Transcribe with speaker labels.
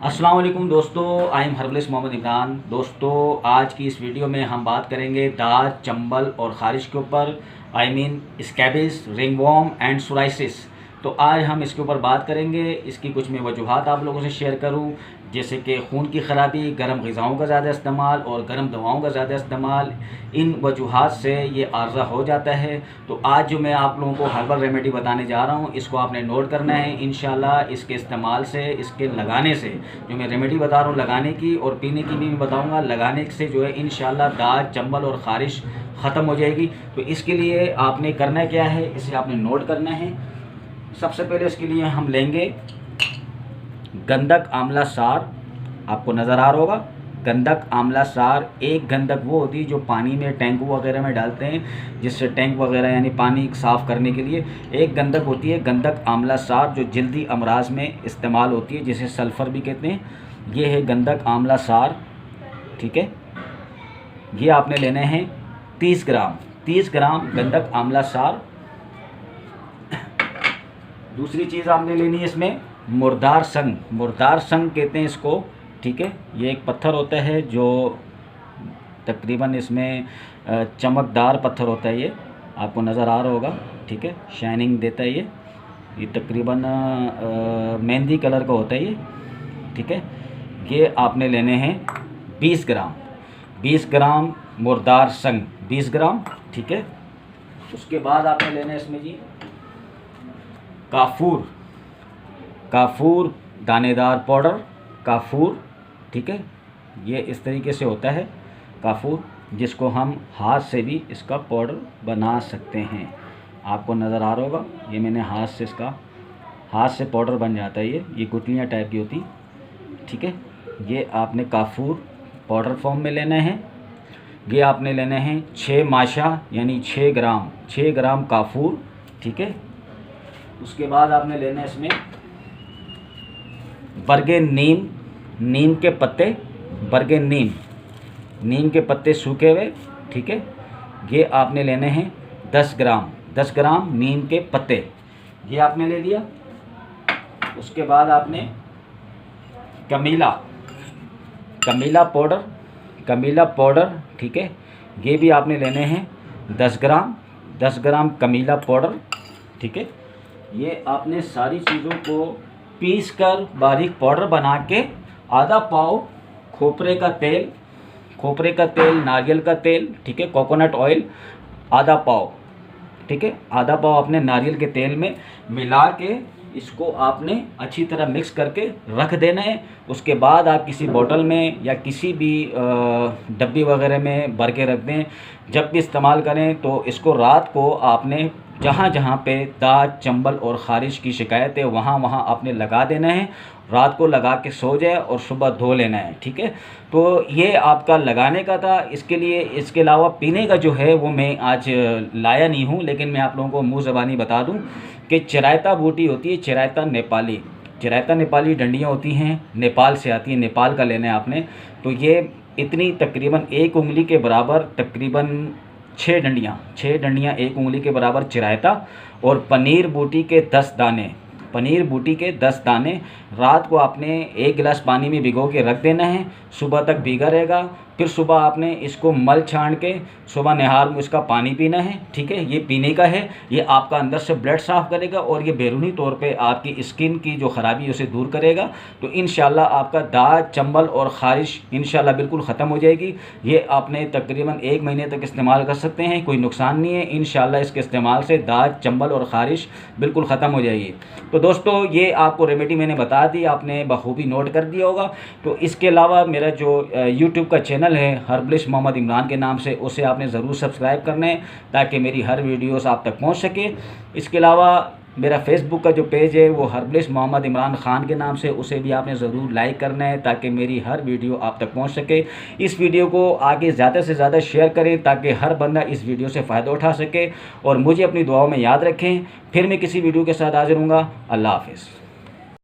Speaker 1: अस्सलाम वालेकुम दोस्तों, I am herbalist Mohammad Imran. दोस्तों, आज की इस वीडियो में हम बात करेंगे दाद, चंबल और ख़ारिश के ऊपर, I mean स्कैबिस, ringworm and psoriasis. तो आज हम इसके ऊपर बात करेंगे। इसकी कुछ मैं वजूहात आप लोगों से शेयर करूं, जैसे कि खून की ख़राबी, गर्म ग़िज़ाओं का ज़्यादा इस्तेमाल और गर्म दवाओं का ज़्यादा इस्तेमाल, इन वजूहात से ये आर्ज़ा हो जाता है। तो आज जो मैं आप लोगों को हर्बल रेमेडी बताने जा रहा हूँ, इसको आपने नोट करना है। इंशाल्लाह इसके इस्तेमाल से, इसके लगाने से, जो मैं रेमेडी बता रहा हूँ लगाने की और पीने की भी मैं बताऊँगा, लगाने से जो है इंशाल्लाह दाद, चंबल और ख़ारिश ख़त्म हो जाएगी। तो इसके लिए आपने करना क्या है, इसे आपने नोट करना है। सबसे पहले इसके लिए हम लेंगे गंधक आंवला सार। आपको नज़र आ रहा होगा गंधक आंवला सार। एक गंधक वो होती है जो पानी में, टैंक वगैरह में डालते हैं, जिससे टैंक वगैरह यानी पानी साफ़ करने के लिए एक गंधक होती है, गंधक आंवला सार, जो जल्दी अमराज में इस्तेमाल होती है, जिसे सल्फ़र भी कहते हैं। ये है गंधक आंवला सार, ठीक है। ये आपने लेने हैं 30 ग्राम गंधक आंवला सार। दूसरी चीज़ आपने लेनी है इसमें मुर्दार संग कहते हैं इसको, ठीक है। ये एक पत्थर होता है जो तकरीबन इसमें चमकदार पत्थर होता है। ये आपको नज़र आ रहा होगा, ठीक है, शाइनिंग देता है ये तकरीबन मेहंदी कलर का होता है ये, ठीक है। ये आपने लेने हैं 20 ग्राम मुर्दार संग, 20 ग्राम, ठीक है। उसके बाद आपने लेना है इसमें जी काफूर दानेदार पाउडर, काफूर, ठीक है। ये इस तरीके से होता है काफूर, जिसको हम हाथ से भी इसका पाउडर बना सकते हैं। आपको नज़र आ रहा होगा, ये मैंने हाथ से पाउडर बन जाता है। ये गुठलियाँ टाइप की होती, ठीक है। ये आपने काफूर पाउडर फॉर्म में लेना है। ये आपने लेने हैं 6 माशा यानी 6 ग्राम काफूर, ठीक है। उसके बाद आपने लेना है इसमें बरगे नीम के पत्ते, बरगे नीम के पत्ते सूखे हुए, ठीक है। ये आपने लेने हैं 10 ग्राम नीम के पत्ते, ये आपने ले लिया। उसके बाद आपने कमीला पाउडर, ठीक है। ये भी आपने लेने हैं 10 ग्राम कमीला पाउडर, ठीक है। ये आपने सारी चीज़ों को पीस कर बारीक पाउडर बना के, आधा पाव खोपरे का तेल, नारियल का तेल, ठीक है, कोकोनट ऑयल आधा पाव, ठीक है, आधा पाव आपने नारियल के तेल में मिला के इसको आपने अच्छी तरह मिक्स करके रख देना है। उसके बाद आप किसी बोतल में या किसी भी डब्बी वगैरह में भर के रख दें। जब भी इस्तेमाल करें तो इसको रात को आपने जहाँ पे दाद, चंबल और ख़ारिश की शिकायत है वहाँ आपने लगा देना है। रात को लगा के सो जाए और सुबह धो लेना है, ठीक है। तो ये आपका लगाने का था। इसके अलावा पीने का जो है वो मैं आज लाया नहीं हूँ, लेकिन मैं आप लोगों को मुँह ज़बानी बता दूँ कि चिरायता बूटी होती है, चिरायता नेपाली डंडियाँ होती हैं, नेपाल से आती है, नेपाल का लेना है आपने। तो ये इतनी तकरीबन 1 उंगली के बराबर, तकरीबन 6 डंडियाँ 1 उंगली के बराबर चिरायता, और पनीर बूटी के 10 दाने रात को आपने 1 गिलास पानी में भिगो के रख देना है। सुबह तक भीगा रहेगा। फिर सुबह आपने इसको मल छान के सुबह निहार में इसका पानी पीना है, ठीक है। ये पीने का है। ये आपका अंदर से ब्लड साफ़ करेगा और ये बैरूनी तौर पे आपकी स्किन की जो ख़राबी है उसे दूर करेगा। तो इंशाल्लाह आपका दाद, चंबल और ख़ारिश इंशाल्लाह बिल्कुल ख़त्म हो जाएगी। ये आपने तकरीबन 1 महीने तक इस्तेमाल कर सकते हैं, कोई नुकसान नहीं है। इंशाल्लाह इसके इस्तेमाल से दाद, चंबल और ख़ारिश बिल्कुल ख़त्म हो जाएगी। तो दोस्तों, ये आपको रेमेडी मैंने बता दी, आपने बखूबी नोट कर दिया होगा। तो इसके अलावा मेरा जो यूट्यूब का चैनल है हर्बलिस्ट मोहम्मद इमरान के नाम से, उसे आपने ज़रूर सब्सक्राइब करना है ताकि मेरी हर वीडियोस आप तक पहुंच सके। इसके अलावा मेरा फेसबुक का जो पेज है वो हर्बलिस्ट मोहम्मद इमरान ख़ान के नाम से, उसे भी आपने ज़रूर लाइक करना है ताकि मेरी हर वीडियो आप तक पहुंच सके। इस वीडियो को आगे ज़्यादा से ज़्यादा शेयर करें ताकि हर बंदा इस वीडियो से फ़ायदा उठा सके, और मुझे अपनी दुआओं में याद रखें। फिर मैं किसी वीडियो के साथ हाजिर हूँगा। अल्लाह हाफ़िज़।